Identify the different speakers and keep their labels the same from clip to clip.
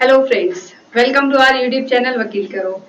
Speaker 1: Hello friends, welcome to our YouTube channel वकील करो।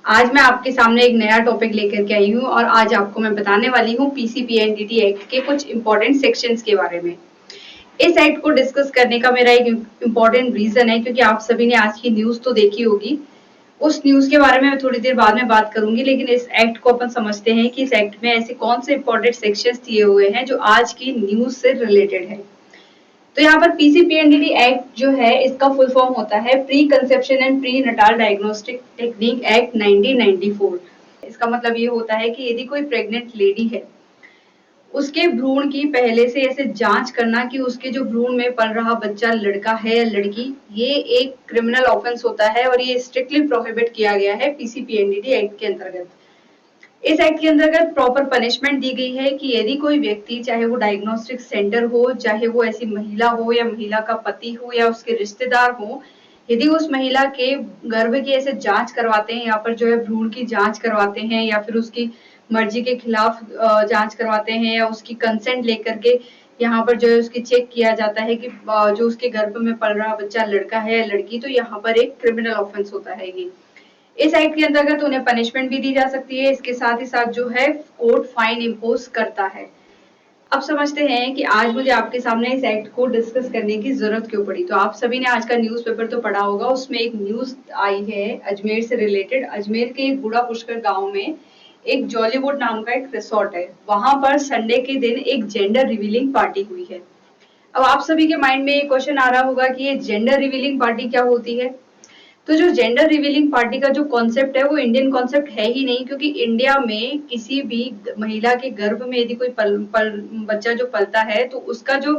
Speaker 1: आज मैं आपके सामने एक नया टॉपिक लेकर के आई हूँ और आज आपको मैं बताने वाली हूँ पीसीपीएनडीटी एक्ट के कुछ इंपॉर्टेंट सेक्शंस के बारे में। इस एक्ट को डिस्कस करने का मेरा एक इम्पॉर्टेंट रीजन है क्योंकि आप सभी ने आज की न्यूज तो देखी होगी। उस न्यूज के बारे में मैं थोड़ी देर बाद में बात करूंगी, लेकिन इस एक्ट को अपन समझते हैं कि इस एक्ट में ऐसे कौन से इंपॉर्टेंट सेक्शंस दिए हुए हैं जो आज की न्यूज से रिलेटेड है। तो यहाँ पर पीसीपीएनडीटी एक्ट जो है इसका फुल फॉर्म होता है pre conception and pre Natal diagnostic technique act 1994। इसका मतलब ये होता है कि यदि कोई प्रेग्नेंट लेडी है, उसके भ्रूण की पहले से ऐसे जांच करना कि उसके जो भ्रूण में पल रहा बच्चा लड़का है या लड़की, ये एक क्रिमिनल ऑफेंस होता है और ये स्ट्रिक्टली प्रोहिबिट किया गया है पीसीपीएनडीटी एक्ट के अंतर्गत। इस एक्ट के अंतर्गत प्रॉपर पनिशमेंट दी गई है कि यदि कोई व्यक्ति, चाहे वो डायग्नोस्टिक सेंटर हो, चाहे वो ऐसी महिला हो या महिला का पति हो या उसके रिश्तेदार हो, यदि उस महिला के गर्भ की ऐसे जांच करवाते हैं, यहाँ पर जो है भ्रूण की जांच करवाते हैं या फिर उसकी मर्जी के खिलाफ जांच करवाते हैं या उसकी कंसेंट लेकर के यहाँ पर जो है उसकी चेक किया जाता है कि जो उसके गर्भ में पल रहा बच्चा लड़का है या लड़की, तो यहाँ पर एक क्रिमिनल ऑफेंस होता है ये। इस एक्ट के अंतर्गत उन्हें पनिशमेंट भी दी जा सकती है। इसके साथ ही साथ जो है कोर्ट फाइन इम्पोज करता है। अब समझते हैं कि आज मुझे आपके सामने इस एक्ट को डिस्कस करने की जरूरत क्यों पड़ी। तो आप सभी ने आज का न्यूज़पेपर तो पढ़ा होगा, उसमें एक न्यूज आई है अजमेर से रिलेटेड। अजमेर के एक बूढ़ा पुष्कर गांव में एक जॉलीवुड नाम का एक रिसोर्ट है। वहां पर संडे के दिन एक जेंडर रिवीलिंग पार्टी हुई है। अब आप सभी के माइंड में ये क्वेश्चन आ रहा होगा कि ये जेंडर रिवीलिंग पार्टी क्या होती है। तो जो जेंडर रिवीलिंग पार्टी का जो कॉन्सेप्ट है वो इंडियन कॉन्सेप्ट है ही नहीं, क्योंकि इंडिया में किसी भी महिला के गर्भ में यदि कोई बच्चा जो पलता है तो उसका जो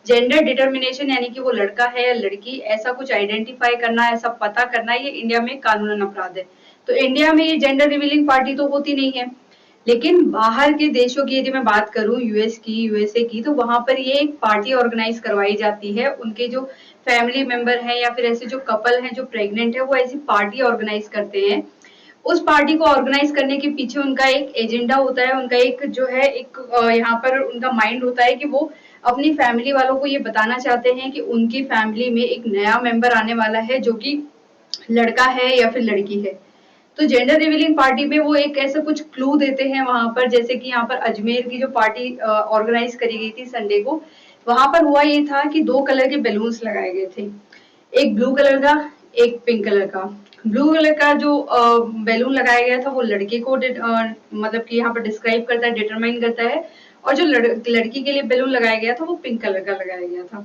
Speaker 1: जेंडर डिटर्मिनेशन यानी कि वो लड़का है या लड़की, ऐसा कुछ आइडेंटिफाई करना, ऐसा पता करना, ये इंडिया में कानूनन अपराध है। तो इंडिया में ये जेंडर रिवीलिंग पार्टी तो होती नहीं है। लेकिन बाहर के देशों की यदि मैं बात करूं, यूएसए की, तो वहां पर ये एक पार्टी ऑर्गेनाइज करवाई जाती है। उनके जो फैमिली मेंबर हैं या फिर ऐसे जो कपल हैं जो प्रेग्नेंट है, वो ऐसी पार्टी ऑर्गेनाइज करते हैं। उस पार्टी को ऑर्गेनाइज करने के पीछे उनका एक एजेंडा होता है, उनका एक जो है एक यहाँ पर उनका माइंड होता है कि वो अपनी फैमिली वालों को ये बताना चाहते हैं कि उनकी फैमिली में एक नया मेंबर आने वाला है जो कि लड़का है या फिर लड़की है। तो जेंडर रिवीलिंग पार्टी में वो एक ऐसा कुछ क्लू देते हैं वहां पर, जैसे कि यहाँ पर अजमेर की जो पार्टी ऑर्गेनाइज करी गई थी संडे को, वहां पर हुआ ये था कि दो कलर के बैलून्स लगाए गए थे, एक ब्लू कलर का, एक पिंक कलर का। ब्लू कलर का जो बैलून लगाया गया था वो लड़के को मतलब कि यहाँ पर डिस्क्राइब करता है, डिटरमाइन करता है, और जो लड़की के लिए बैलून लगाया गया था वो पिंक कलर का लगाया गया था।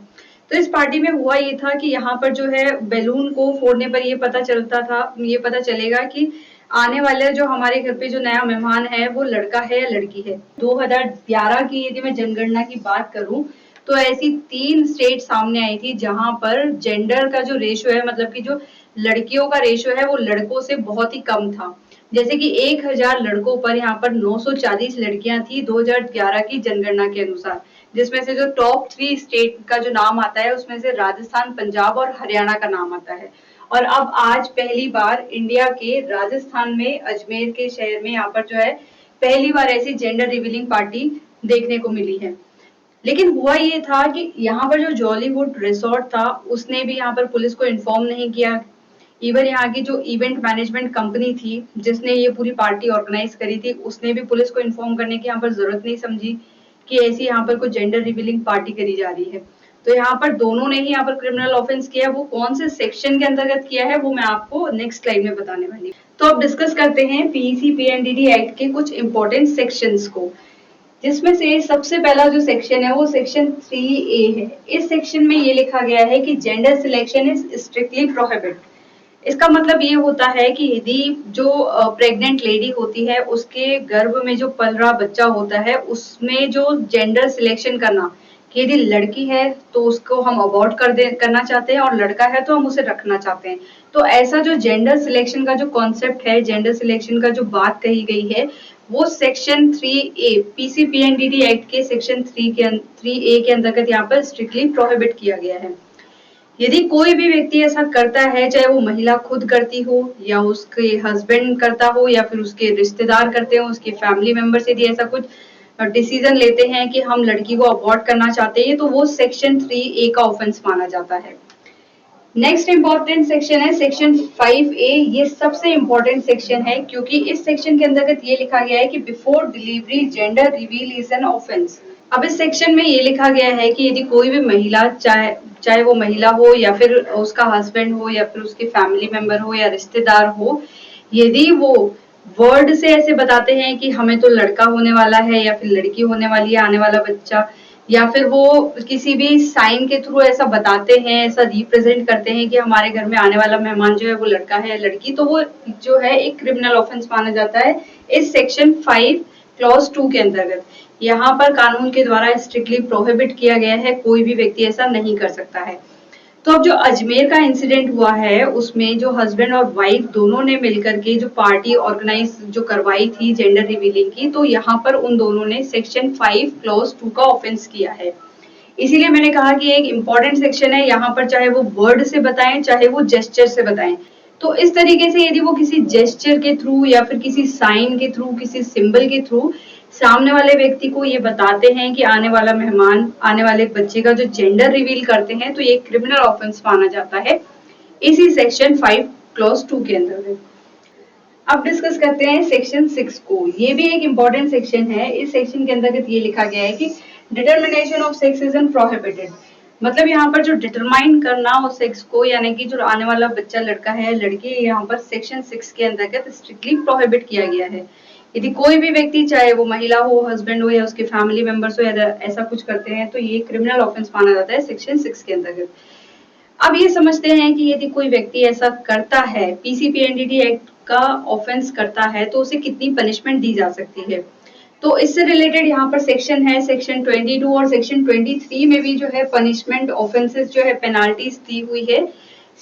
Speaker 1: तो इस पार्टी में हुआ ये था कि यहाँ पर जो है बैलून को फोड़ने पर ये पता चलता था, ये पता चलेगा कि आने वाले जो हमारे घर पे जो नया मेहमान है वो लड़का है या लड़की है। 2011 की यदि मैं जनगणना की बात करूं तो ऐसी 3 स्टेट सामने आई थी जहां पर जेंडर का जो रेशियो है, मतलब कि जो लड़कियों का रेशियो है वो लड़कों से बहुत ही कम था। जैसे कि 1000 लड़कों पर यहाँ पर 940 लड़कियां थी 2011 की जनगणना के अनुसार, जिसमें से जो टॉप 3 स्टेट का जो नाम आता है उसमें से राजस्थान, पंजाब और हरियाणा का नाम आता है। और अब आज पहली बार इंडिया के राजस्थान में अजमेर के शहर में यहाँ पर जो है पहली बार ऐसी जेंडर रिवीलिंग पार्टी देखने को मिली है। लेकिन हुआ ये था कि यहाँ पर जो जॉलीवुड रिसोर्ट था उसने भी यहाँ पर पुलिस को इन्फॉर्म नहीं किया। इवन यहाँ की जो इवेंट मैनेजमेंट कंपनी थी जिसने ये पूरी पार्टी ऑर्गेनाइज करी थी, उसने भी पुलिस को इन्फॉर्म करने की यहाँ पर जरूरत नहीं समझी कि ऐसी यहाँ पर कोई जेंडर रिवीलिंग पार्टी करी जा रही है। तो यहाँ पर दोनों ने ही यहाँ पर क्रिमिनल ऑफेंस किया। वो कौन से सेक्शन के अंतर्गत किया है वो मैं आपको नेक्स्ट स्लाइड में बताने वाली हूँ। तो अब डिस्कस करते हैं पीसीपीएनडीटी एक्ट के कुछ इंपॉर्टेंट सेक्शंस को, जिसमें से सबसे पहला जो सेक्शन है वो सेक्शन 3A है। इस सेक्शन में ये लिखा गया है कि gender selection is strictly prohibit. इसका मतलब ये होता है कि यदि जो प्रेग्नेंट लेडी होती है उसके गर्भ में जो पल रहा बच्चा होता है उसमें जो जेंडर सिलेक्शन करना, कि यदि लड़की है तो उसको हम अबॉर्ट करना चाहते हैं और लड़का है तो हम उसे रखना चाहते हैं। तो ऐसा जो जेंडर सिलेक्शन का जो कॉन्सेप्ट है, जेंडर सिलेक्शन का जो बात कही गई है, वो सेक्शन 3A पीसीपीएनडीटी एक्ट के सेक्शन 3A के अंतर्गत यहाँ पर स्ट्रिक्टली प्रोहिबिट किया गया है। यदि कोई भी व्यक्ति ऐसा करता है, चाहे वो महिला खुद करती हो या उसके हस्बैंड करता हो या फिर उसके रिश्तेदार करते हो, उसके फैमिली मेंबर्स यदि ऐसा कुछ डिसीजन लेते हैं कि हम लड़की को अबॉर्ट करना चाहते हैं, तो वो सेक्शन 3A का ऑफेंस माना जाता है। नेक्स्ट इम्पोर्टेंट सेक्शन है सेक्शन 5A। ये सबसे इम्पोर्टेंट सेक्शन है क्योंकि इस सेक्शन के अंतर्गत ये लिखा गया है कि before delivery gender reveal is an offence. अब इस सेक्शन में ये लिखा गया है कि यदि कोई भी महिला, चाहे चाहे वो महिला हो या फिर उसका हस्बैंड हो या फिर उसके फैमिली मेंबर हो या रिश्तेदार हो, यदि वो वर्ड से ऐसे बताते हैं कि हमें तो लड़का होने वाला है या फिर लड़की होने वाली है, आने वाला बच्चा, या फिर वो किसी भी साइन के थ्रू ऐसा बताते हैं, ऐसा रिप्रेजेंट करते हैं कि हमारे घर में आने वाला मेहमान जो है वो लड़का है या लड़की, तो वो जो है एक क्रिमिनल ऑफेंस माना जाता है इस सेक्शन 5 क्लॉज 2 के अंतर्गत। यहाँ पर कानून के द्वारा स्ट्रिक्टली प्रोहिबिट किया गया है, कोई भी व्यक्ति ऐसा नहीं कर सकता है। तो अब जो अजमेर का इंसिडेंट हुआ है उसमें जो हस्बैंड और वाइफ दोनों ने मिलकर के जो पार्टी ऑर्गेनाइज जो करवाई थी जेंडर रिवीलिंग की, तो यहाँ पर उन दोनों ने सेक्शन 5 क्लॉज 2 का ऑफेंस किया है। इसीलिए मैंने कहा कि एक इम्पॉर्टेंट सेक्शन है, यहाँ पर चाहे वो वर्ड से बताएं चाहे वो जेस्चर से बताएं। तो इस तरीके से यदि वो किसी जेस्चर के थ्रू या फिर किसी साइन के थ्रू, किसी सिंबल के थ्रू सामने वाले व्यक्ति को ये बताते हैं कि आने वाला मेहमान, आने वाले बच्चे का जो जेंडर रिवील करते हैं, तो ये क्रिमिनल ऑफेंस माना जाता है इसी सेक्शन 5 क्लॉज 2 के अंदर। अब डिस्कस करते हैं सेक्शन 6 को। ये भी एक इम्पोर्टेंट सेक्शन है। इस सेक्शन के अंतर्गत ये लिखा गया है कि determination of sex is prohibited. मतलब यहाँ पर जो डिटरमाइन करना हो सेक्स को, यानी कि जो आने वाला बच्चा लड़का है या लड़की है, यहाँ पर सेक्शन 6 के अंतर्गत स्ट्रिक्टली प्रोहिबिट किया गया है। यदि कोई भी व्यक्ति, चाहे वो महिला हो, हस्बैंड हो या उसके फैमिली मेंबर्स हो, या ऐसा कुछ करते हैं, तो ये क्रिमिनल ऑफेंस माना जाता है सेक्शन 6 के अंतर्गत। अब ये समझते हैं कि यदि कोई व्यक्ति ऐसा करता है, पीसीपीएनडीटी एक्ट का ऑफेंस करता है, तो उसे कितनी पनिशमेंट दी जा सकती है। तो इससे रिलेटेड यहाँ पर सेक्शन है, सेक्शन 22 और सेक्शन 23 में भी जो है पनिशमेंट ऑफेंसेस जो है पेनाल्टीज दी हुई है।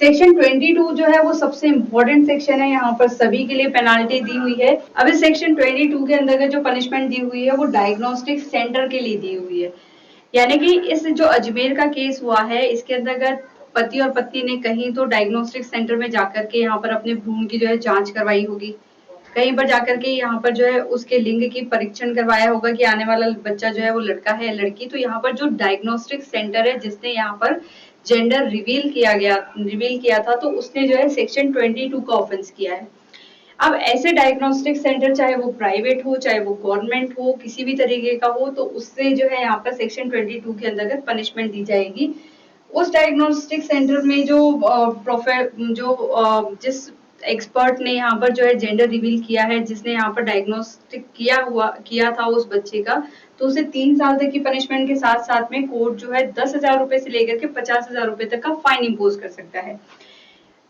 Speaker 1: सेक्शन 22 जो है वो सबसे इम्पोर्टेंट सेक्शन है, यहाँ पर सभी के लिए पेनाल्टी दी हुई है। अब इस सेक्शन 22 के अंदर जो पनिशमेंट दी हुई है वो डायग्नोस्टिक सेंटर के लिए दी हुई है। यानी कि इस जो अजमेर का केस हुआ है, इसके अंतर्गत पति और पत्नी ने कहीं तो डायग्नोस्टिक सेंटर में जाकर के यहाँ पर अपने भ्रूण की जो है जांच करवाई होगी, कहीं पर जाकर के यहाँ पर जो है उसके लिंग की परीक्षण करवाया होगा कि आने वाला बच्चा जो है वो लड़का है या लड़की। तो यहाँ पर जो डायग्नोस्टिक सेंटर है जिसने यहाँ पर जेंडर रिवील किया था, तो उसने जो है सेक्शन 22 का ऑफेंस किया है। अब ऐसे डायग्नोस्टिक सेंटर, चाहे वो प्राइवेट हो चाहे वो गवर्नमेंट हो, किसी भी तरीके का हो, तो उससे जो है यहाँ पर सेक्शन 22 के अंतर्गत पनिशमेंट दी जाएगी। उस डायग्नोस्टिक सेंटर में जो जिस एक्सपर्ट ने यहाँ पर जो है जेंडर रिवील किया है, जिसने यहाँ पर डायग्नोस्टिक किया था उस बच्चे का, तो उसे 3 साल तक की पनिशमेंट के साथ साथ में कोर्ट जो है 10,000 रुपए से लेकर के 50,000 रुपए तक का फाइन इम्पोज कर सकता है।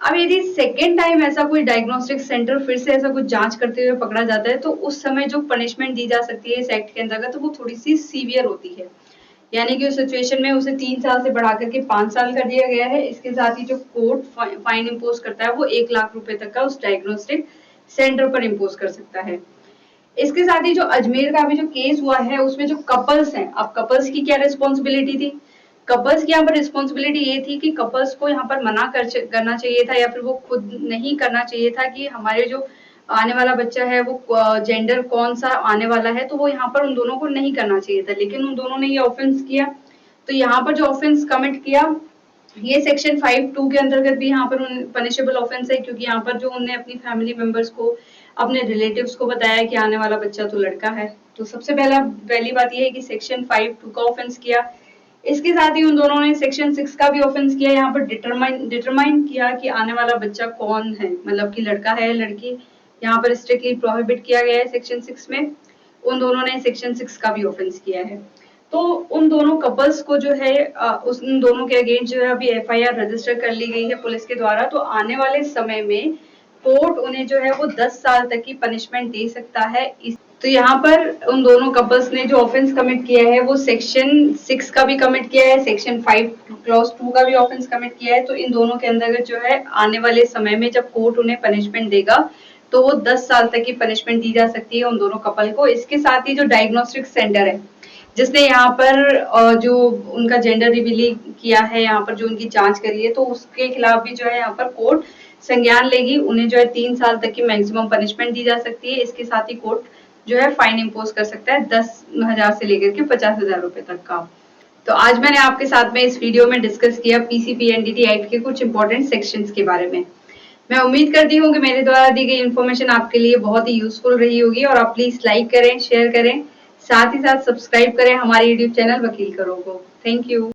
Speaker 1: अब यदि सेकेंड टाइम ऐसा कोई डायग्नोस्टिक सेंटर फिर से ऐसा कुछ जांच करते हुए पकड़ा जाता है, तो उस समय जो पनिशमेंट दी जा सकती है इस एक्ट के अंतर्गत, तो वो थोड़ी सी सीवियर होती है। यानी कि उस सिचुएशन में उसे 3 साल से बढ़ा करके 5 साल कर दिया गया है। इसके साथ ही जो कोर्ट फाइन इम्पोज करता है वो 1 लाख रुपए तक का उस डायग्नोस्टिक सेंटर पर इम्पोज कर सकता है। इसके साथ ही जो अजमेर का भी जो केस हुआ है उसमें जो कपल्स हैं, अब कपल्स की क्या रिस्पॉन्सिबिलिटी थी। कपल्स की यहाँ पर रिस्पॉन्सिबिलिटी ये थी कि कपल्स को यहाँ पर करना चाहिए था, या फिर वो खुद नहीं करना चाहिए था कि हमारे जो आने वाला बच्चा है वो जेंडर कौन सा आने वाला है, तो वो यहाँ पर उन दोनों को नहीं करना चाहिए था, लेकिन उन दोनों ने ये ऑफेंस किया। तो यहाँ पर जो ऑफेंस कमिट किया, ये सेक्शन 5(2) के अंतर्गत भी यहाँ पर पनिशेबल ऑफेंस है, क्योंकि यहाँ पर जो उन्होंने अपनी फैमिली मेंबर्स को, अपने रिलेटिव्स को बताया कि आने वाला बच्चा तो लड़का है। तो सबसे पहली बात यह है कि सेक्शन 5(2) का ऑफेंस किया। इसके साथ ही उन दोनों ने सेक्शन 6 का भी ऑफेंस किया, यहाँ पर डिटरमाइन किया कि आने वाला बच्चा कौन है, मतलब कि लड़का है या लड़की। यहाँ पर स्ट्रिक्टली प्रोहिबिट किया गया है सेक्शन 6 में। उन दोनों ने सेक्शन 6 का भी ऑफेंस किया है। तो उन दोनों कपल्स को जो है उन दोनों के अगेंस्ट जो है अभी एफआईआर रजिस्टर कर ली गई है पुलिस के द्वारा। तो आने वाले समय में कोर्ट उन्हें जो है वो 10 साल तक की पनिशमेंट दे सकता है। तो यहाँ पर उन दोनों कपल्स ने जो ऑफेंस कमिट किया है वो सेक्शन 6 का भी कमिट किया है, सेक्शन 5 क्लॉज 2 का भी ऑफेंस कमिट किया है। तो इन दोनों के अंतर्गत जो है आने वाले समय में जब कोर्ट उन्हें पनिशमेंट देगा, तो वो 10 साल तक की पनिशमेंट दी जा सकती है उन दोनों कपल को। इसके साथ ही जो डायग्नोस्टिक सेंटर है जिसने यहाँ पर जो उनका जेंडर रिवील किया है, यहाँ पर जो उनकी जांच करी है, तो उसके खिलाफ भी जो है यहाँ पर कोर्ट संज्ञान लेगी। उन्हें जो है 3 साल तक की मैक्सिमम पनिशमेंट दी जा सकती है। इसके साथ ही कोर्ट जो है फाइन इम्पोज कर सकता है 10,000 से लेकर के 50,000 रुपए तक का। तो आज मैंने आपके साथ में इस वीडियो में डिस्कस किया पीसीपीएनडीटी एक्ट के कुछ इंपॉर्टेंट सेक्शंस के बारे में। मैं उम्मीद करती हूँ कि मेरे द्वारा दी गई इन्फॉर्मेशन आपके लिए बहुत ही यूजफुल रही होगी और आप प्लीज लाइक करें, शेयर करें, साथ ही साथ सब्सक्राइब करें हमारे यूट्यूब चैनल वकील करो को। Thank you.